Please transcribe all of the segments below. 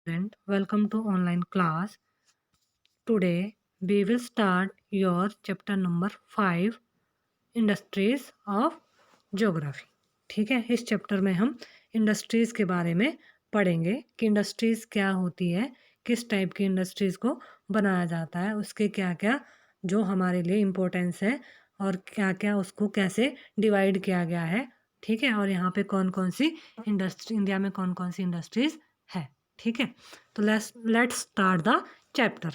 Student, welcome to online class. Today we will start your chapter number 5 industries of geography. ठीक है, इस chapter में हम industries के बारे में पढ़ेंगे कि इंडस्ट्रीज़ क्या होती है, किस टाइप की इंडस्ट्रीज़ को बनाया जाता है, उसके क्या क्या जो हमारे लिए इम्पोर्टेंस है और क्या क्या उसको कैसे डिवाइड किया गया है। ठीक है, और यहाँ पे कौन कौन सी इंडस्ट्री, इंडिया में कौन कौन सी इंडस्ट्रीज़ है। ठीक है, तो let's start the chapter.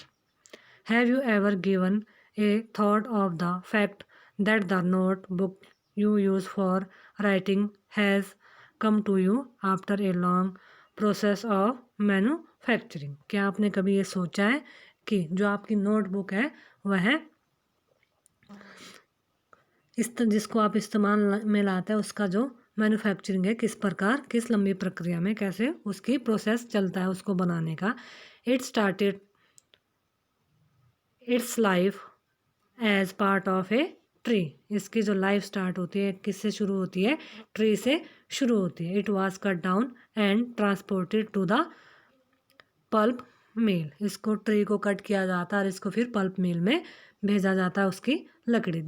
Have you ever given a thought of the fact that the notebook you use for writing has come to you after a long process of manufacturing? क्या आपने कभी ये सोचा है कि जो आपकी नोटबुक है वह जिसको आप इस्तेमाल में लाते हैं उसका जो मैन्युफैक्चरिंग है किस प्रकार, किस लंबी प्रक्रिया में कैसे उसकी प्रोसेस चलता है उसको बनाने का। It started its life as part of a tree. इसकी जो लाइफ स्टार्ट होती है किससे शुरू होती है, ट्री से शुरू होती है। It was cut down and transported to the pulp mill. इसको ट्री को कट किया जाता है और इसको फिर पल्प मिल में भेजा जाता है उसकी लकड़ी।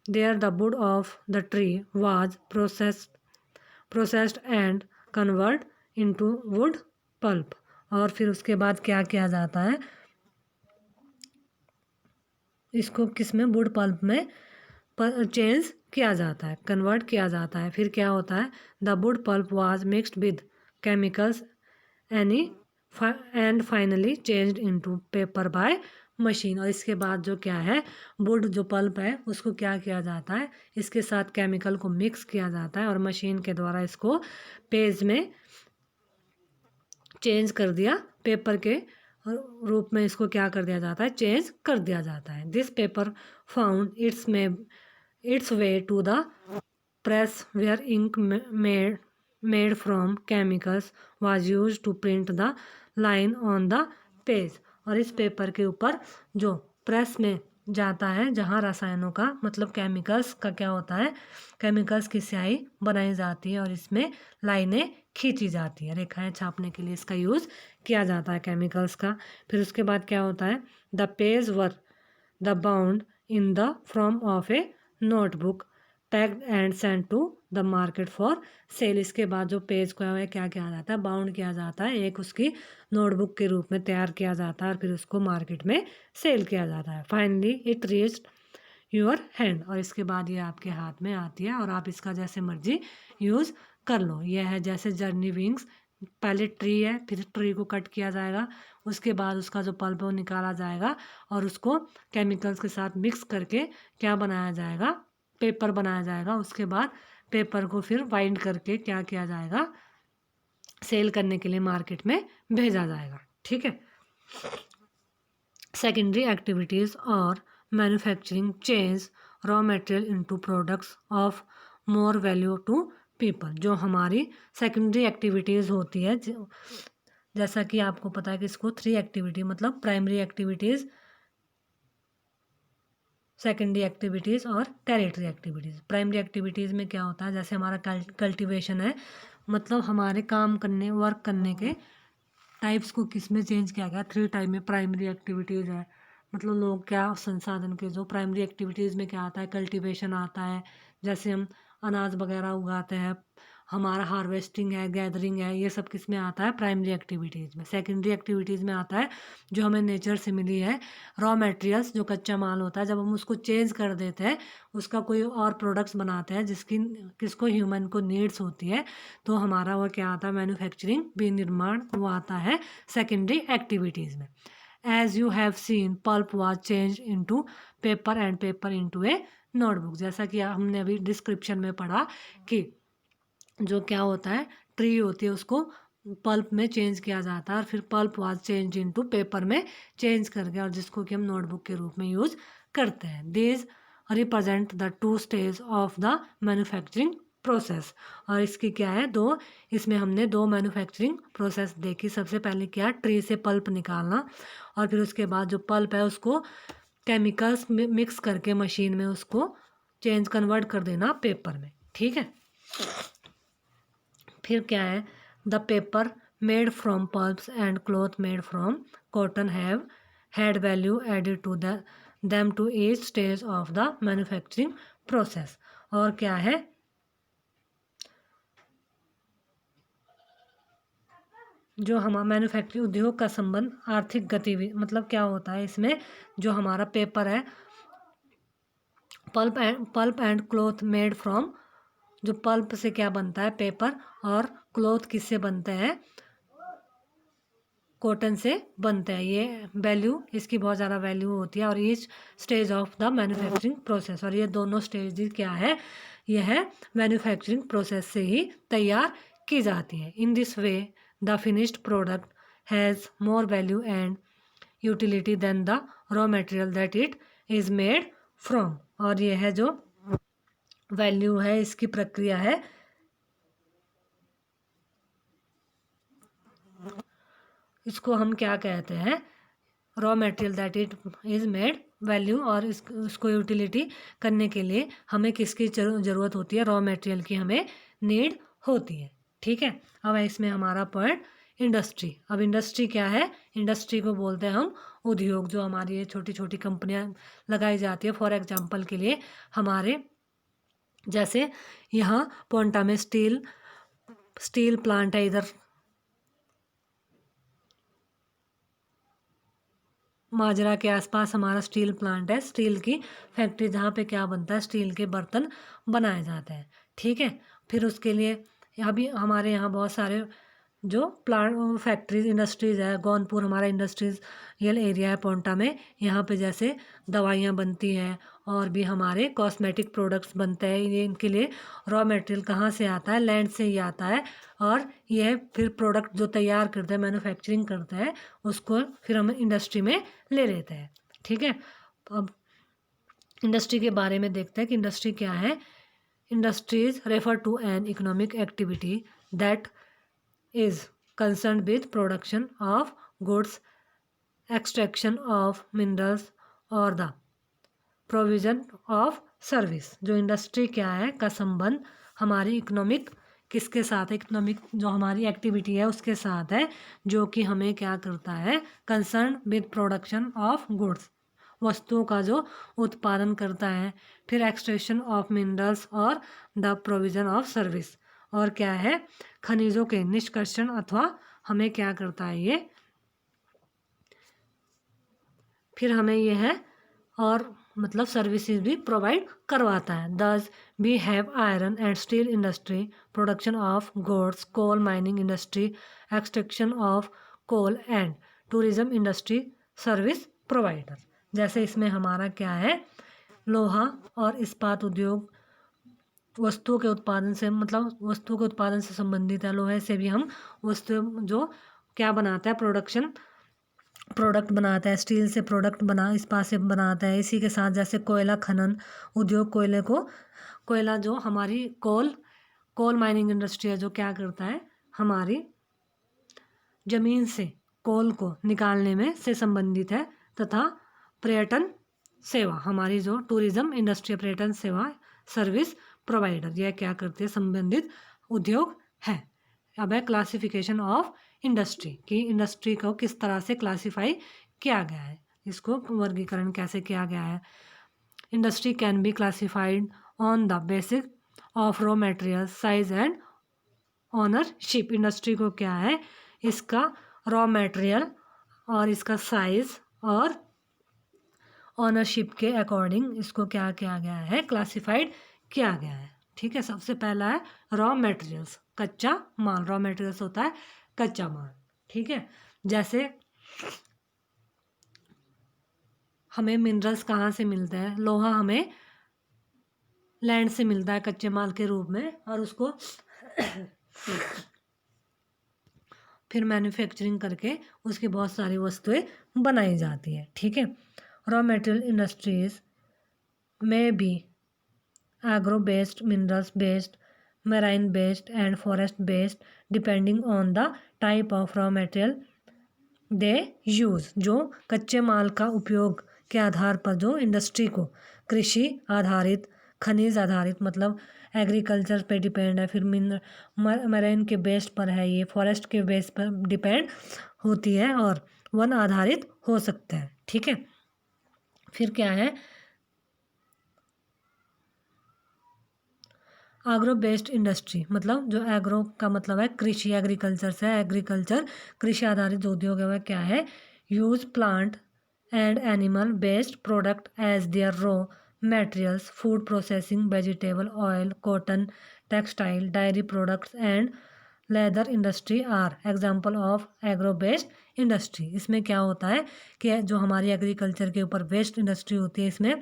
There the wood of the tree was processed and convert into wood pulp. और फिर उसके बाद क्या किया जाता है, इसको किस में, वुड पल्प में चेंज किया जाता है, कन्वर्ट किया जाता है। फिर क्या होता है, the wood pulp was mixed with chemicals any and finally changed into paper by machine. और इसके बाद जो क्या है, वुड जो पल्प है उसको क्या किया जाता है, इसके साथ केमिकल को मिक्स किया जाता है और मशीन के द्वारा इसको पेज में चेंज कर दिया, पेपर के रूप में इसको क्या कर दिया जाता है, चेंज कर दिया जाता है। This paper found its way to the press where ink made from chemicals was use to print the line on the page. और इस पेपर के ऊपर जो प्रेस में जाता है जहाँ रसायनों का मतलब केमिकल्स का क्या होता है, केमिकल्स की स्याही बनाई जाती है और इसमें लाइनें खींची जाती है, रेखाएं छापने के लिए इसका यूज़ किया जाता है केमिकल्स का। फिर उसके बाद क्या होता है, the page were the bound in the form of a notebook packed and sent to the market for sale. इसके बाद जो पेज को है क्या किया जाता है, बाउंड किया जाता है, एक उसकी नोटबुक के रूप में तैयार किया जाता है और फिर उसको मार्केट में सेल किया जाता है। Finally it reached your hand. और इसके बाद ये आपके हाथ में आती है और आप इसका जैसे मर्जी यूज़ कर लो। यह है जैसे जर्नी विंग्स, पहले ट्री है, फिर ट्री को कट किया जाएगा, उसके बाद उसका जो पल्प है वो निकाला जाएगा और उसको केमिकल्स के साथ मिक्स करके क्या बनाया जाएगा, पेपर बनाया जाएगा। उसके बाद पेपर को फिर बाइंड करके क्या किया जाएगा, सेल करने के लिए मार्केट में भेजा जाएगा। ठीक है, सेकेंडरी एक्टिविटीज़ और manufacturing change raw material into products of more value to people. जो हमारी सेकेंडरी एक्टिविटीज़ होती है, जैसा कि आपको पता है कि इसको 3 एक्टिविटी मतलब प्राइमरी एक्टिविटीज़, सेकेंडरी एक्टिविटीज़ और टेरिटरी एक्टिविटीज़। प्राइमरी एक्टिविटीज़ में क्या होता है, जैसे हमारा कल्टीवेशन है, मतलब हमारे काम करने, वर्क करने के टाइप्स को किस में चेंज किया गया, 3 टाइप में प्राइमरी एक्टिविटीज़ है। मतलब लोग क्या संसाधन के जो प्राइमरी एक्टिविटीज़ में क्या आता है, कल्टीवेशन आता है, जैसे हम अनाज वगैरह उगाते हैं, हमारा हार्वेस्टिंग है, गैदरिंग है, ये सब किस में आता है, प्राइमरी एक्टिविटीज़ में। सेकेंडरी एक्टिविटीज़ में आता है जो हमें नेचर से मिली है, रॉ मटेरियल्स जो कच्चा माल होता है, जब हम उसको चेंज कर देते हैं, उसका कोई और प्रोडक्ट्स बनाते हैं जिसकी किसको ह्यूमन को नीड्स होती है, तो हमारा वो क्या आता है, मैन्युफैक्चरिंग, विनिर्माण, वो आता है सेकेंडरी एक्टिविटीज़ में। As you have seen pulp was change into paper and paper into a notebook. जैसा कि हमने अभी डिस्क्रिप्शन में पढ़ा कि जो क्या होता है, ट्री होती है उसको पल्प में चेंज किया जाता है और फिर pulp was change into paper में चेंज करके, और जिसको कि हम नोटबुक के रूप में यूज़ करते हैं। These represent the 2 stage of the manufacturing process. और इसकी क्या है, इसमें हमने 2 मैन्युफैक्चरिंग प्रोसेस देखी। सबसे पहले क्या, ट्री से पल्प निकालना और फिर उसके बाद जो पल्प है उसको केमिकल्स में मिक्स करके मशीन में उसको चेंज कन्वर्ट कर देना पेपर में। ठीक है, फिर क्या है, the paper made from pulps and cloth made from cotton have had value added to them to each stage of the manufacturing process. और क्या है, जो हमारा मैन्युफैक्चरिंग उद्योग का संबंध आर्थिक गतिविधि, मतलब क्या होता है इसमें, जो हमारा पेपर है, pulp and cloth made from, जो पल्प से क्या बनता है, पेपर, और क्लॉथ किससे बनते हैं, कॉटन से बनते हैं। ये वैल्यू, इसकी बहुत ज़्यादा वैल्यू होती है, और each stage of the manufacturing process, और ये दोनों स्टेज क्या है, यह है मैन्युफैक्चरिंग प्रोसेस से ही तैयार की जाती है। In this way the finished product has more value and utility than the raw material that it is made from. और यह है जो वैल्यू है, इसकी प्रक्रिया है, इसको हम क्या कहते हैं, raw material that it is made value. और इसको यूटिलिटी करने के लिए हमें किसकी ज़रूरत होती है, रॉ मटेरियल की हमें नीड होती है। ठीक है, अब इसमें हमारा पॉइंट इंडस्ट्री। अब इंडस्ट्री क्या है, इंडस्ट्री को बोलते हैं हम उद्योग, जो हमारी ये छोटी छोटी कंपनियां लगाई जाती है। फॉर एग्जांपल के लिए हमारे जैसे यहाँ पोंटा में स्टील प्लांट है, इधर माजरा के आसपास हमारा स्टील प्लांट है, स्टील की फैक्ट्री, जहाँ पे क्या बनता है, स्टील के बर्तन बनाए जाते हैं। ठीक है, फिर उसके लिए अभी हमारे यहाँ बहुत सारे जो प्लांट फैक्ट्रीज इंडस्ट्रीज़ है, गौनपुर हमारा इंडस्ट्रियल एरिया है पोंटा में, यहाँ पे जैसे दवाइयाँ बनती हैं और भी हमारे कॉस्मेटिक प्रोडक्ट्स बनते हैं। ये इनके लिए रॉ मटेरियल कहाँ से आता है, लैंड से ही आता है, और यह फिर प्रोडक्ट जो तैयार करते हैं, मैन्युफैक्चरिंग करते हैं, उसको फिर हम इंडस्ट्री में ले लेते हैं। ठीक है, अब इंडस्ट्री के बारे में देखते हैं कि इंडस्ट्री क्या है। Industries refer to an economic activity that is concerned with production of goods, extraction of minerals or the provision of service। जो इंडस्ट्री क्या है का संबंध हमारी इकोनॉमिक किसके साथ है, इकोनॉमिक जो हमारी एक्टिविटी है उसके साथ है, जो कि हमें क्या करता है, concern with production of goods, वस्तुओं का जो उत्पादन करता है, फिर एक्सट्रैक्शन ऑफ मिनरल्स और द प्रोविज़न ऑफ सर्विस, और क्या है, खनिजों के निष्कर्षण, अथवा हमें क्या करता है ये, फिर हमें ये है, और मतलब सर्विसेज भी प्रोवाइड करवाता है। Thus we have iron and steel industry, production of goods, coal mining industry, extraction of coal and tourism industry service provider. जैसे इसमें हमारा क्या है, लोहा और इस्पात उद्योग वस्तुओं के उत्पादन से, मतलब वस्तुओं के उत्पादन से संबंधित है। लोहे से भी हम वस्तु जो क्या बनाता है, प्रोडक्ट बनाता है, स्टील से प्रोडक्ट इस्पात से बनाता है। इसी के साथ जैसे कोयला खनन उद्योग, कोयला जो हमारी कोल माइनिंग इंडस्ट्री है, जो क्या करता है, हमारी ज़मीन से कोल को निकालने में से संबंधित है। तथा पर्यटन सेवा, हमारी जो टूरिज्म इंडस्ट्री, पर्यटन सेवा सर्विस प्रोवाइडर, यह क्या करते हैं, संबंधित उद्योग है। अब है क्लासिफिकेशन ऑफ इंडस्ट्री, कि इंडस्ट्री को किस तरह से क्लासिफाई किया गया है, इसको वर्गीकरण कैसे किया गया है। Industry can be classified on the basis of raw material size and ownership. Industry को क्या है, इसका रॉ मटेरियल और इसका साइज और ऑनरशिप के अकॉर्डिंग इसको क्या किया गया है, क्लासिफाइड किया गया है। ठीक है, सबसे पहला है रॉ मटेरियल्स, कच्चा माल। रॉ मटेरियल्स होता है कच्चा माल। ठीक है, जैसे हमें मिनरल्स कहाँ से मिलते हैं, लोहा हमें लैंड से मिलता है कच्चे माल के रूप में, और उसको फिर मैन्युफैक्चरिंग करके उसकी बहुत सारी वस्तुएं बनाई जाती है। ठीक है, रॉ मटेरियल इंडस्ट्रीज में भी agro based, minerals based, marine based and forest based depending on the type of raw material they use। जो कच्चे माल का उपयोग के आधार पर जो इंडस्ट्री को कृषि आधारित, खनिज आधारित, मतलब एग्रीकल्चर पे डिपेंड है, फिर मरीन के बेस पर है, ये फॉरेस्ट के बेस पर डिपेंड होती है और वन आधारित हो सकता है। ठीक है, फिर क्या है, एग्रो बेस्ड इंडस्ट्री, मतलब जो एग्रो का मतलब है कृषि, एग्रीकल्चर से एग्रीकल्चर, कृषि आधारित जो उद्योग है वह क्या है, use plant and animal based product as their raw materials, food processing, vegetable oil, cotton, textile, dairy products and leather industry are example of agro based industry. इसमें क्या होता है कि जो हमारी एग्रीकल्चर के ऊपर बेस्ड इंडस्ट्री होती है, इसमें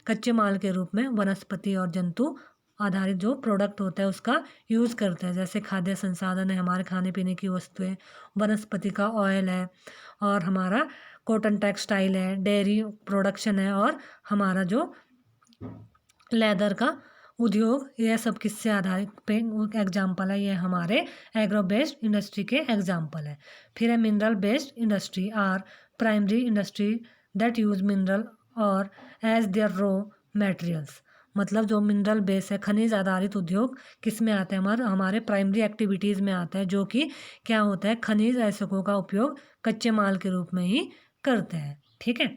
कच्चे माल के रूप में वनस्पति और जंतु आधारित जो प्रोडक्ट होता है उसका यूज़ करते हैं, जैसे खाद्य संसाधन है, हमारे खाने पीने की वस्तुएं, वनस्पति का ऑयल है, और हमारा कॉटन टेक्सटाइल है, डेयरी प्रोडक्शन है, और हमारा जो लेदर का उद्योग, यह सब किससे आधारित पे एग्जाम्पल है, ये हमारे एग्रो बेस्ड इंडस्ट्री के एग्जाम्पल है। फिर है mineral based industry are primary industry that use mineral और एज देयर रॉ मटेरियल्स, मतलब जो मिनरल बेस है, खनिज आधारित उद्योग किस में आते हैं, हमारे प्राइमरी एक्टिविटीज़ में आता है, जो कि क्या होता है, खनिज ऐसकों का उपयोग कच्चे माल के रूप में ही करते हैं। ठीक है,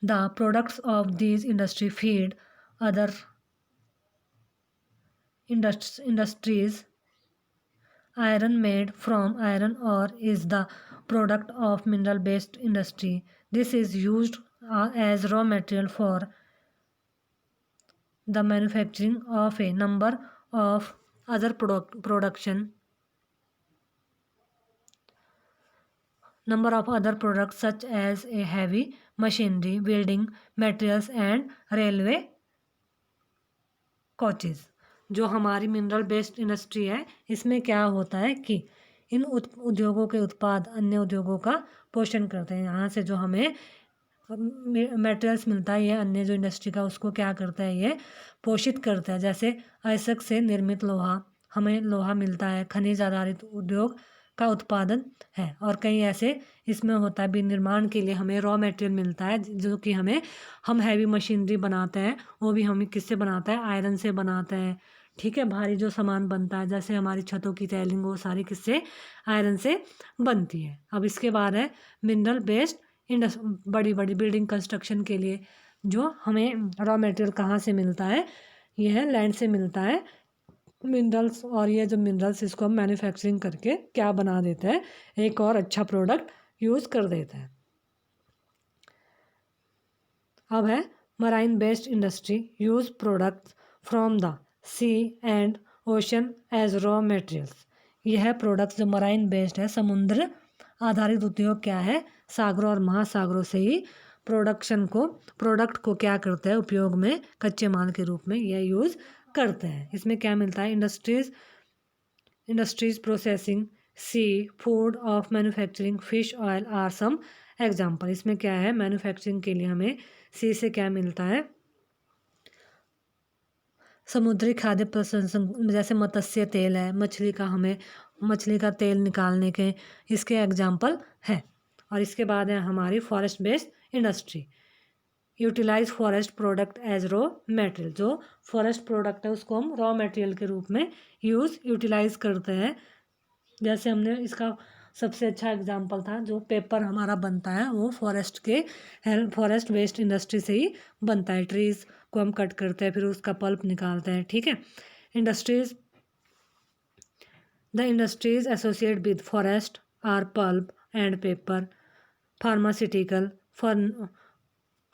the products of these industry feed other industries, iron made from iron ore is the product of mineral based industry. This is used as raw material for the manufacturing of a number of other products such as a heavy machinery, building materials and railway coaches. जो हमारी mineral based industry है, इसमें क्या होता है कि इन उद्योगों के उत्पाद अन्य उद्योगों का पोषण करते हैं। यहाँ से जो हमें मटेरियल्स मिलता है, ये अन्य जो इंडस्ट्री का उसको क्या करता है, ये पोषित करता है। जैसे अयस्क से निर्मित लोहा, हमें लोहा मिलता है, खनिज आधारित उद्योग का उत्पादन है, और कई ऐसे इसमें होता है विनिर्माण के लिए हमें रॉ मटेरियल मिलता है, जो कि हम हैवी मशीनरी बनाते हैं, वो भी हमें किससे बनाता है, आयरन से बनाते हैं। ठीक है, भारी जो सामान बनता है, जैसे हमारी छतों की टाइलिंग, वो सारी किससे, आयरन से बनती है। अब इसके बाद है मिनरल बेस्ड बड़ी बड़ी बिल्डिंग कंस्ट्रक्शन के लिए जो हमें रॉ मटेरियल कहाँ से मिलता है, यह लैंड से मिलता है मिनरल्स, और ये जो मिनरल्स इसको हम मैन्युफैक्चरिंग करके क्या बना देते हैं, एक और अच्छा प्रोडक्ट यूज़ कर देते हैं। अब है marine based industry use products from the sea and ocean as raw materials. यह प्रोडक्ट्स जो मराइन बेस्ड है, समुद्र आधारित उद्योग क्या है, सागरों और महासागरों से ही प्रोडक्ट को क्या करता है, उपयोग में कच्चे माल के रूप में यह यूज़ करते हैं। इसमें क्या मिलता है, industries processing, sea food of manufacturing, fish oil are some example. इसमें क्या है, मैन्युफैक्चरिंग के लिए हमें सी से क्या मिलता है, समुद्री खाद्य प्रसंस्करण, जैसे मत्स्य तेल है, मछली का तेल निकालने के इसके एग्जाम्पल है। और इसके बाद है हमारी forest based industry utilize forest product as raw material. जो फॉरेस्ट प्रोडक्ट है उसको हम रॉ मटेरियल के रूप में यूटिलाइज करते हैं। जैसे हमने इसका सबसे अच्छा एग्जांपल था, जो पेपर हमारा बनता है वो फॉरेस्ट वेस्ट इंडस्ट्री से ही बनता है। ट्रीज़ को हम कट करते हैं, फिर उसका पल्प निकालते हैं। ठीक है, the industries associate with forest are pulp and paper, pharmaceutical,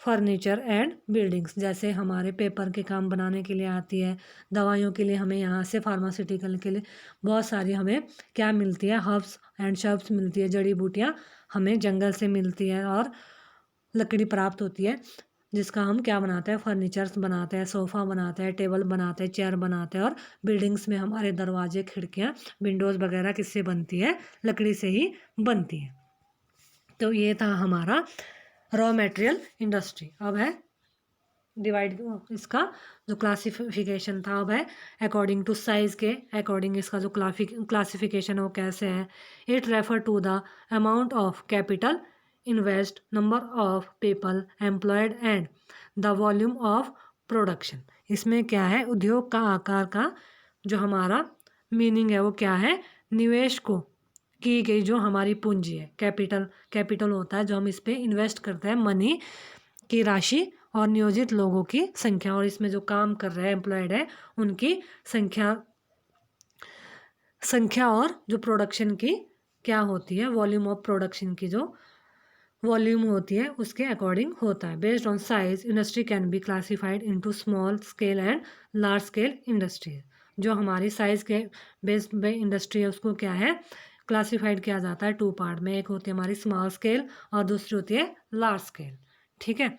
furniture and buildings. जैसे हमारे पेपर के काम बनाने के लिए आती है, दवाइयों के लिए हमें यहाँ से, फार्मास्यूटिकल के लिए बहुत सारी हमें क्या मिलती है, हर्ब्स एंड शर्ब्स मिलती है, जड़ी बूटियाँ हमें जंगल से मिलती है, और लकड़ी प्राप्त होती है, जिसका हम क्या बनाते हैं, फर्नीचर्स बनाते हैं, सोफ़ा बनाते हैं, टेबल बनाते हैं, चेयर बनाते हैं। और बिल्डिंग्स में हमारे दरवाजे, खिड़कियाँ, विंडोज़ वगैरह किससे बनती है, लकड़ी से ही बनती है। तो ये था हमारा रॉ मटेरियल इंडस्ट्री। अब है डिवाइड, इसका जो क्लासिफिकेशन था, अब है अकॉर्डिंग टू साइज़ के अकॉर्डिंग इसका जो क्लासिफिकेशन है वो कैसे है। It refer to the amount of capital invest, number of people employed and the volume of production. इसमें क्या है, उद्योग का आकार का जो हमारा मीनिंग है वो क्या है, निवेश को की गई जो हमारी पूंजी है, कैपिटल होता है जो हम इस पे इन्वेस्ट करते हैं, मनी की राशि और नियोजित लोगों की संख्या, और इसमें जो काम कर रहे हैं एम्प्लॉयड है उनकी संख्या और जो प्रोडक्शन की क्या होती है, वॉल्यूम ऑफ प्रोडक्शन की जो वॉल्यूम होती है उसके अकॉर्डिंग होता है। Based on size industry can be classified into small scale and large scale industry. जो हमारी साइज के बेस्ड पे इंडस्ट्री है उसको क्या है, क्लासिफाइड किया जाता है टू पार्ट में, एक होती है हमारी स्मॉल स्केल और दूसरी होती है लार्ज स्केल। ठीक है।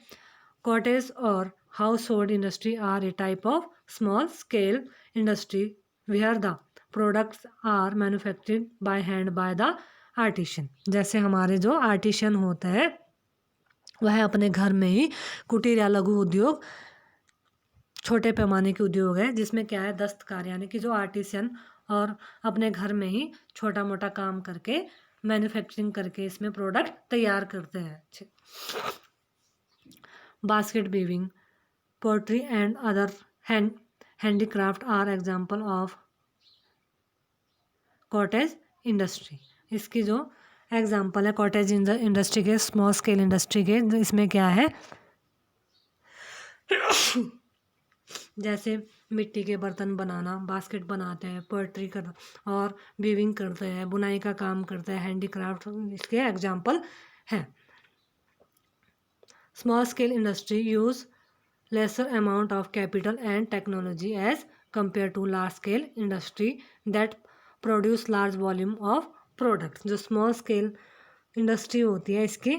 कॉटेज और household industry are a type of small scale industry where the products are manufactured by hand by the artisan. जैसे हमारे जो आर्टिशन होता है वह अपने घर में ही कुटीर या लघु उद्योग, छोटे पैमाने के उद्योग है जिसमें क्या है, दस्तकार यानी कि जो आर्टिसन और अपने घर में ही छोटा मोटा काम करके मैन्युफैक्चरिंग करके इसमें प्रोडक्ट तैयार करते हैं। Basket weaving, pottery and other handicraft are example of cottage industry. इसकी जो एग्जाम्पल है कॉटेज इंडस्ट्री के, स्मॉल स्केल इंडस्ट्री के, इसमें क्या है जैसे मिट्टी के बर्तन बनाना, बास्केट बनाते हैं, पोएट्री कर और वीविंग करते हैं, बुनाई का काम करते हैं, हैंडीक्राफ्ट इसके एग्जाम्पल हैं। Small scale industry use lesser amount of capital and technology as compared to large scale industry that produce large volume of products। जो small scale industry होती है इसकी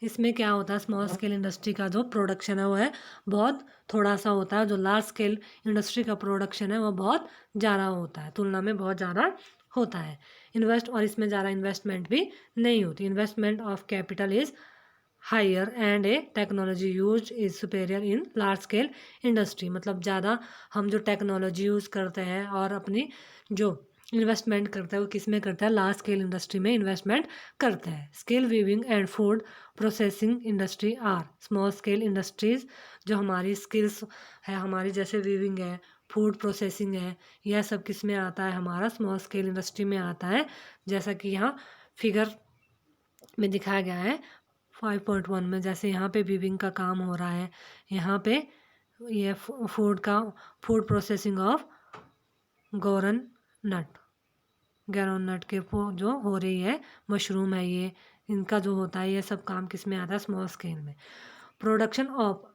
इसमें क्या होता है, स्मॉल स्केल इंडस्ट्री का जो प्रोडक्शन है वो है बहुत थोड़ा सा होता है, जो लार्ज स्केल इंडस्ट्री का प्रोडक्शन है वो बहुत ज़्यादा होता है, तुलना में बहुत ज़्यादा होता है। और इसमें ज़्यादा इन्वेस्टमेंट भी नहीं होती। Investment of capital is higher and a technology use is superior in large scale industry. मतलब ज़्यादा हम जो टेक्नोलॉजी यूज़ करते हैं और अपनी जो इन्वेस्टमेंट करते हैं वो किस में करते हैं, लार्ज स्केल इंडस्ट्री में इन्वेस्टमेंट करते हैं। Skill weaving and food processing industry are small scale industries. जो हमारी स्किल्स है हमारी, जैसे वीविंग है, फूड प्रोसेसिंग है, यह सब किस में आता है, हमारा स्मॉल स्केल इंडस्ट्री में आता है। जैसा कि यहाँ फिगर में दिखाया गया है 5.1 में, जैसे यहाँ पे वीविंग का काम हो रहा है, यहाँ पे ये फूड प्रोसेसिंग ऑफ ग्राउंडनट के जो हो रही है, मशरूम है ये, इनका जो होता है ये सब काम किस में आता है, स्मॉल स्केल में। Production of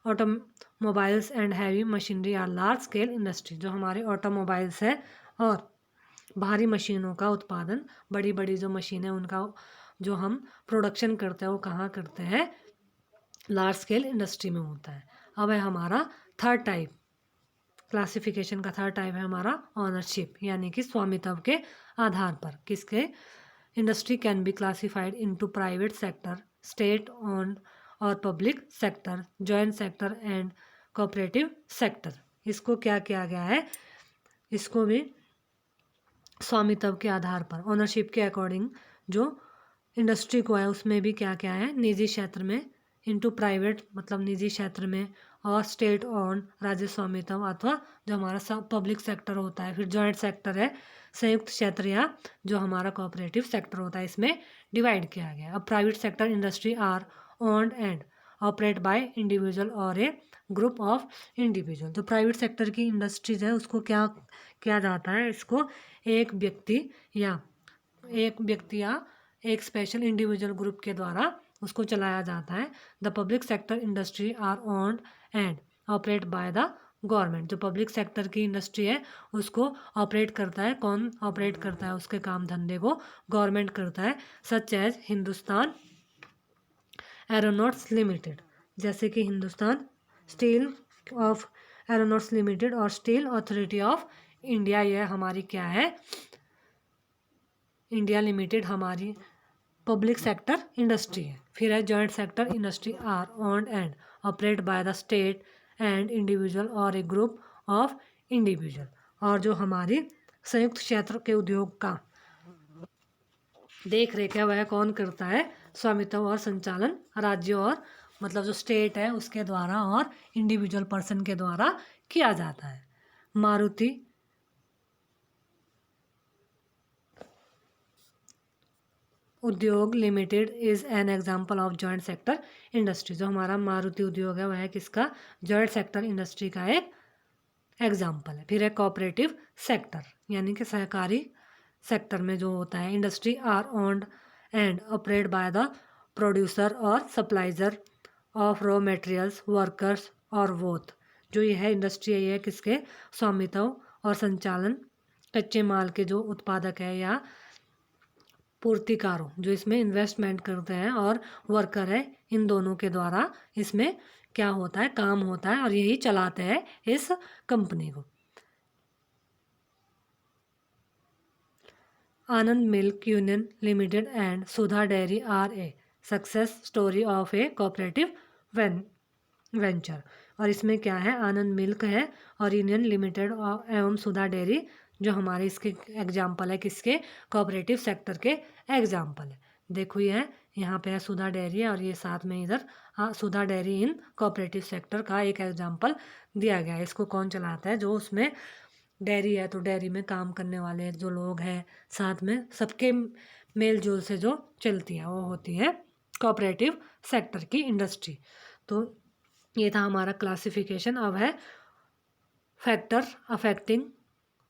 automobiles and heavy machinery are large scale industry. जो हमारे ऑटोमोबाइल्स है और भारी मशीनों का उत्पादन, बड़ी बड़ी जो मशीन है उनका जो हम प्रोडक्शन करते हैं वो कहाँ करते हैं, लार्ज स्केल इंडस्ट्री में होता है। अब है हमारा थर्ड टाइप, क्लासिफिकेशन का थर्ड टाइप है हमारा ऑनरशिप, यानी कि स्वामित्व के आधार पर। किसके, industry can be classified into private sector, state owned और public sector, joint sector and cooperative sector. इसको क्या किया गया है, इसको भी स्वामित्व के आधार पर, ओनरशिप के अकॉर्डिंग जो इंडस्ट्री को है उसमें भी क्या क्या है, निजी क्षेत्र में, इनटू प्राइवेट मतलब निजी क्षेत्र में, और स्टेट ओन राज्य स्वामित्व अथवा जो हमारा पब्लिक सेक्टर होता है, फिर जॉइंट सेक्टर है, संयुक्त क्षेत्र या जो हमारा कोऑपरेटिव सेक्टर होता है, इसमें डिवाइड किया गया। अब private sector industry are owned and operate by individual और ए ग्रुप ऑफ इंडिविजुअल। जो प्राइवेट सेक्टर की इंडस्ट्रीज है उसको क्या किया जाता है, इसको एक व्यक्ति या एक स्पेशल इंडिविजुअल ग्रुप के द्वारा उसको चलाया जाता है। The public sector industry are owned and operate by the government. जो पब्लिक सेक्टर की इंडस्ट्री है उसको ऑपरेट करता है, कौन ऑपरेट करता है, उसके काम धंधे को गवर्नमेंट करता है। Such as Hindustan aeronauts limited, जैसे कि Hindustan steel of aeronauts limited और स्टील अथॉरिटी ऑफ इंडिया, यह हमारी क्या है, इंडिया लिमिटेड हमारी पब्लिक सेक्टर इंडस्ट्री है। फिर है joint sector industry are owned and operate by the state and individual और ए ग्रुप ऑफ इंडिविजुअल। और जो हमारी संयुक्त क्षेत्र के उद्योग का देख रेख है वह कौन करता है, स्वामित्व और संचालन राज्यों और मतलब जो स्टेट है उसके द्वारा और इंडिविजुअल पर्सन के द्वारा किया जाता है। मारुति उद्योग limited is an example of joint sector industry. जो हमारा मारुति उद्योग है वह है किसका, जॉइंट सेक्टर इंडस्ट्री का एक एग्जाम्पल है। फिर है कोऑपरेटिव सेक्टर, यानी कि सहकारी सेक्टर में जो होता है, industry are owned and operate by the producer और suppliers of raw materials workers और बोथ। जो ये है इंडस्ट्री है, ये किसके स्वामित्व और संचालन कच्चे माल के जो उत्पादक है या पूर्तिकारों जो इसमें इन्वेस्टमेंट करते हैं और वर्कर है, इन दोनों के द्वारा इसमें क्या होता है, काम होता है और यही चलाते हैं इस कंपनी को। Anand milk union limited and Sudha dairy are a success story of a cooperative venture. और इसमें क्या है, आनंद मिल्क है और यूनियन लिमिटेड एवं सुधा डेयरी जो हमारे इसके एग्जाम्पल है, किसके, कोऑपरेटिव सेक्टर के एग्जाम्पल है। देखो ये है, यहाँ पे है सुधा डेयरी है और ये साथ में इधर सुधा डेयरी इन कोऑपरेटिव सेक्टर का एक एग्जाम्पल दिया गया है। इसको कौन चलाता है, जो उसमें डेयरी है तो डेयरी में काम करने वाले जो लोग हैं, साथ में सबके मेल जोल से जो चलती है वो होती है कोऑपरेटिव सेक्टर की इंडस्ट्री। तो ये था हमारा क्लासिफिकेशन। अब है factor affecting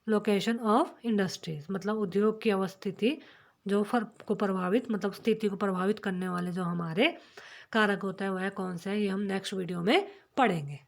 location of industries, मतलब उद्योग की अवस्थिति जो फर्क को प्रभावित, मतलब स्थिति को प्रभावित करने वाले जो हमारे कारक होता है वह कौन सा है, ये हम नेक्स्ट वीडियो में पढ़ेंगे।